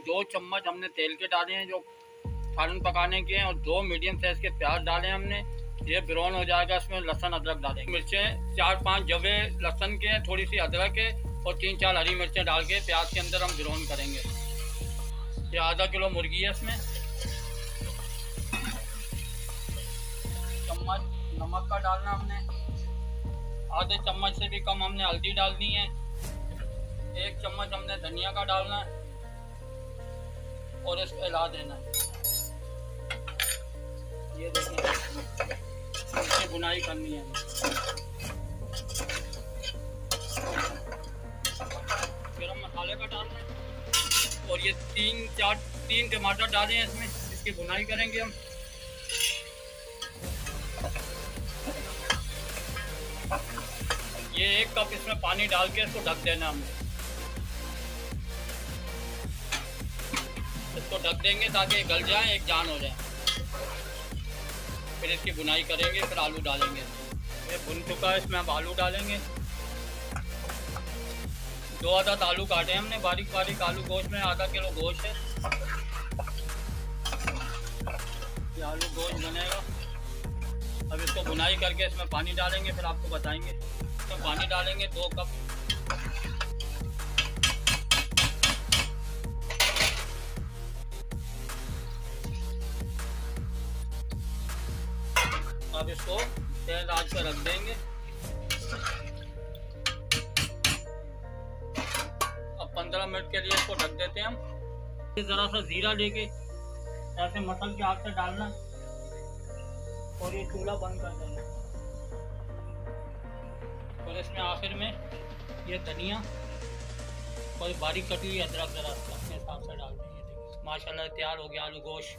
2 चम्मच हमने तेल के डाले हैं जो सालन पकाने के हैं, और 2 मीडियम साइज़ के प्याज डाले हैं हमने। ये ब्राउन हो जाएगा, इसमें लहसुन अदरक डालेंगे। मिर्चें 4-5 जवे लहसुन के हैं, थोड़ी सी अदरक है, और 3-4 हरी मिर्चें डाल के प्याज के अंदर हम ब्राउन करेंगे। ये आधा किलो मुर्गी है, इसमें चम्मच नमक का डालना हमने, आधे चम्मच से भी कम हमने हल्दी डालनी है, 1 चम्मच हमने धनिया का डालना है, और इसको हिला देना है। ये देखिए, इसकी बुनाई करनी है। गरम मसाले का डालना है, और ये 3 टमाटर डाले हैं इसमें, इसकी बुनाई करेंगे हम। ये 1 कप इसमें पानी डाल के इसको ढक देना हमने। इसको ढक देंगे ताकि गल जाए, एक जान हो जाए। फिर इसकी बुनाई करेंगे, फिर आलू डालेंगे। ये भुन चुका है, इसमें अब आलू डालेंगे। 2 अदद आलू काटे हमने बारीक बारीक। आलू गोश्त में आधा किलो गोश्त है। ये आलू गोश्त बनेगा। अब इसको बुनाई करके इसमें पानी डालेंगे, फिर आपको बताएंगे। तो पानी डालेंगे 2 कप। अब इसको तेज आंच पर रख देंगे। अब 15 मिनट के लिए इसको ढक देते हैं हम। ज़रा सा जीरा लेके ऐसे मसल के हाथ से डालना, और ये चूल्हा बंद कर देना। और इसमें आखिर में ये धनिया और बारीक कटी हुई अदरक ज़रा अपने हिसाब से डाल देंगे। माशाल्लाह तैयार हो गया आलू गोश्त।